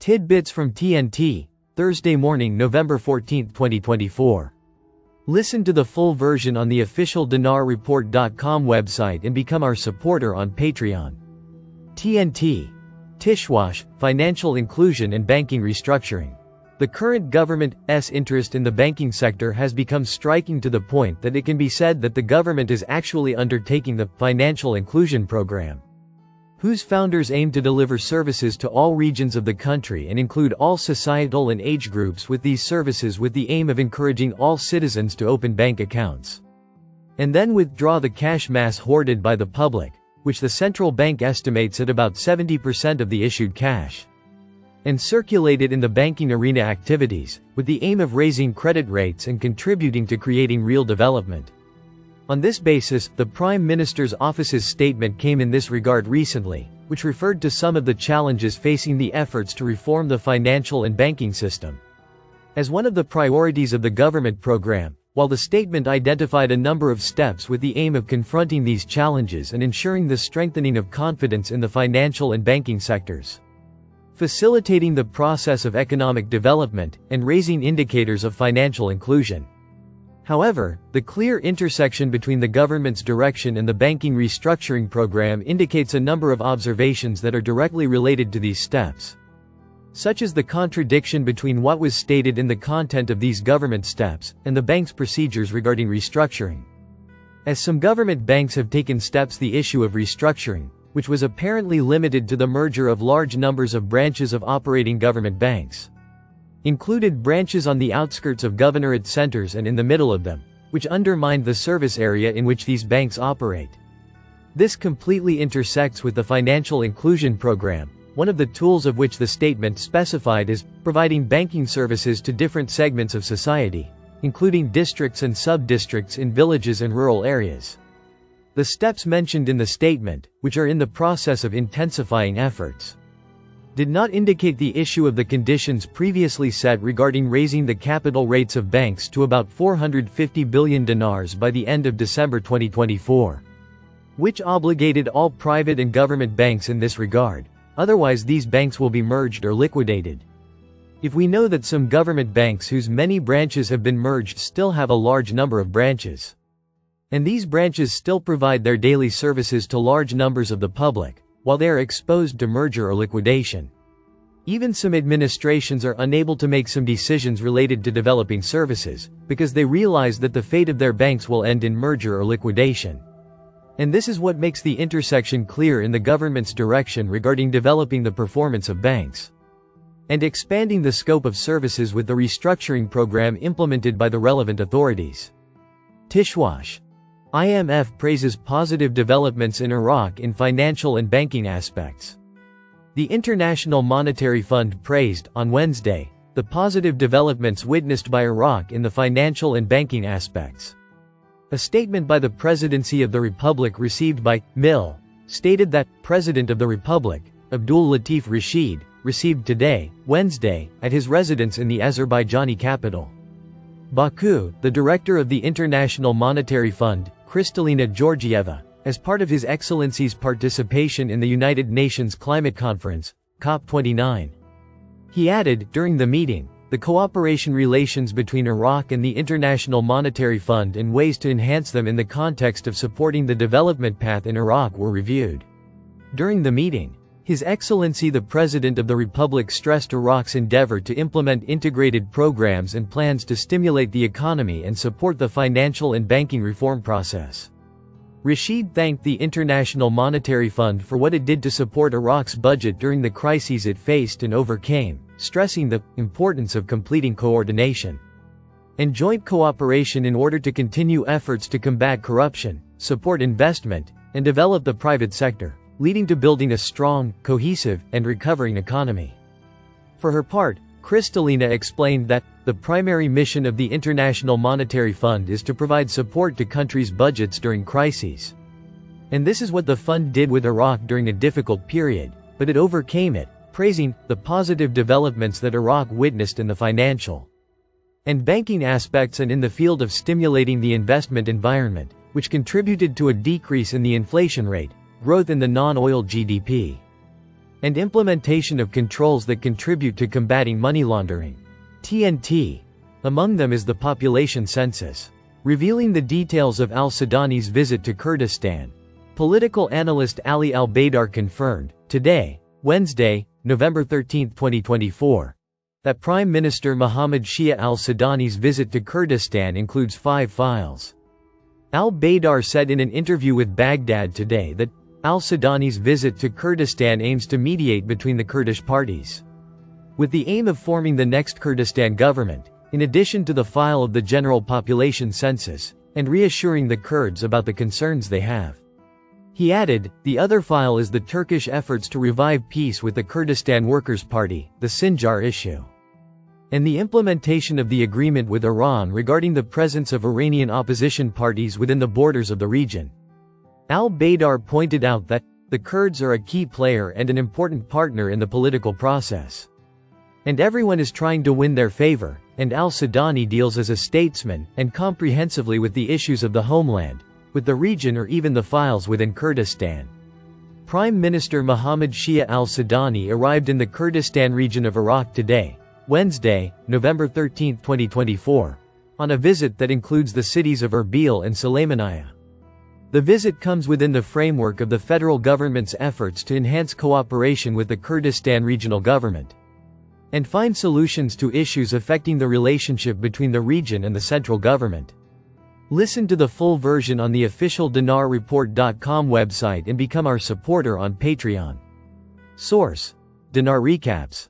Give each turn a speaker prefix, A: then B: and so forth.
A: Tidbits from TNT, Thursday morning, November 14, 2024. Listen to the full version on the official dinarreport.com website and become our supporter on Patreon. TNT. Tishwash, Financial Inclusion and Banking Restructuring. The current government's interest in the banking sector has become striking to the point that it can be said that the government is actually undertaking the Financial Inclusion Program, whose founders aim to deliver services to all regions of the country and include all societal and age groups with these services, with the aim of encouraging all citizens to open bank accounts and then withdraw the cash mass hoarded by the public, which the central bank estimates at about 70% of the issued cash, and circulate it in the banking arena activities, with the aim of raising credit rates and contributing to creating real development. On this basis, the Prime Minister's office's statement came in this regard recently, which referred to some of the challenges facing the efforts to reform the financial and banking system as one of the priorities of the government program, while the statement identified a number of steps with the aim of confronting these challenges and ensuring the strengthening of confidence in the financial and banking sectors, facilitating the process of economic development, and raising indicators of financial inclusion. However, the clear intersection between the government's direction and the banking restructuring program indicates a number of observations that are directly related to these steps, such as the contradiction between what was stated in the content of these government steps and the bank's procedures regarding restructuring. As some government banks have taken steps, the issue of restructuring, which was apparently limited to the merger of large numbers of branches of operating government banks, included branches on the outskirts of governorate centers and in the middle of them, which undermined the service area in which these banks operate. This completely intersects with the Financial Inclusion Program, one of the tools of which the statement specified is providing banking services to different segments of society, including districts and sub-districts in villages and rural areas. The steps mentioned in the statement, which are in the process of intensifying efforts, did not indicate the issue of the conditions previously set regarding raising the capital rates of banks to about 450 billion dinars by the end of December 2024, which obligated all private and government banks in this regard. Otherwise, these banks will be merged or liquidated. If we know that some government banks whose many branches have been merged still have a large number of branches, and these branches still provide their daily services to large numbers of the public, while they are exposed to merger or liquidation, even some administrations are unable to make some decisions related to developing services, because they realize that the fate of their banks will end in merger or liquidation. And this is what makes the intersection clear in the government's direction regarding developing the performance of banks and expanding the scope of services with the restructuring program implemented by the relevant authorities. Tishwash. IMF praises positive developments in Iraq in financial and banking aspects. The International Monetary Fund praised, on Wednesday, the positive developments witnessed by Iraq in the financial and banking aspects. A statement by the Presidency of the Republic received by MIL stated that President of the Republic, Abdul Latif Rashid, received today, Wednesday, at his residence in the Azerbaijani capital, Baku, the director of the International Monetary Fund, Kristalina Georgieva, as part of His Excellency's participation in the United Nations Climate Conference, COP29. He added, during the meeting, the cooperation relations between Iraq and the International Monetary Fund and ways to enhance them in the context of supporting the development path in Iraq were reviewed. During the meeting, His Excellency the President of the Republic stressed Iraq's endeavor to implement integrated programs and plans to stimulate the economy and support the financial and banking reform process. Rashid thanked the International Monetary Fund for what it did to support Iraq's budget during the crises it faced and overcame, stressing the importance of completing coordination and joint cooperation in order to continue efforts to combat corruption, support investment, and develop the private sector, leading to building a strong, cohesive, and recovering economy. For her part, Kristalina explained that the primary mission of the International Monetary Fund is to provide support to countries' budgets during crises. And this is what the fund did with Iraq during a difficult period, but it overcame it, praising the positive developments that Iraq witnessed in the financial and banking aspects and in the field of stimulating the investment environment, which contributed to a decrease in the inflation rate, growth in the non-oil GDP, and implementation of controls that contribute to combating money laundering. TNT. Among them is the population census. Revealing the details of al-Sudani's visit to Kurdistan. Political analyst Ali al-Baydar confirmed, today, Wednesday, November 13, 2024, that Prime Minister Mohammed Shia al-Sudani's visit to Kurdistan includes 5 files. Al-Baydar said in an interview with Baghdad today that al-Sudani's visit to Kurdistan aims to mediate between the Kurdish parties, with the aim of forming the next Kurdistan government, in addition to the file of the general population census, and reassuring the Kurds about the concerns they have. He added, the other file is the Turkish efforts to revive peace with the Kurdistan Workers' Party, the Sinjar issue, and the implementation of the agreement with Iran regarding the presence of Iranian opposition parties within the borders of the region. Al-Baydar pointed out that the Kurds are a key player and an important partner in the political process, and everyone is trying to win their favor, and al-Sudani deals as a statesman and comprehensively with the issues of the homeland, with the region or even the files within Kurdistan. Prime Minister Mohammed Shia al-Sudani arrived in the Kurdistan region of Iraq today, Wednesday, November 13, 2024, on a visit that includes the cities of Erbil and Sulaymaniyah. The visit comes within the framework of the federal government's efforts to enhance cooperation with the Kurdistan regional government and find solutions to issues affecting the relationship between the region and the central government. Listen to the full version on the official dinarreport.com website and become our supporter on Patreon. Source: Dinar Recaps.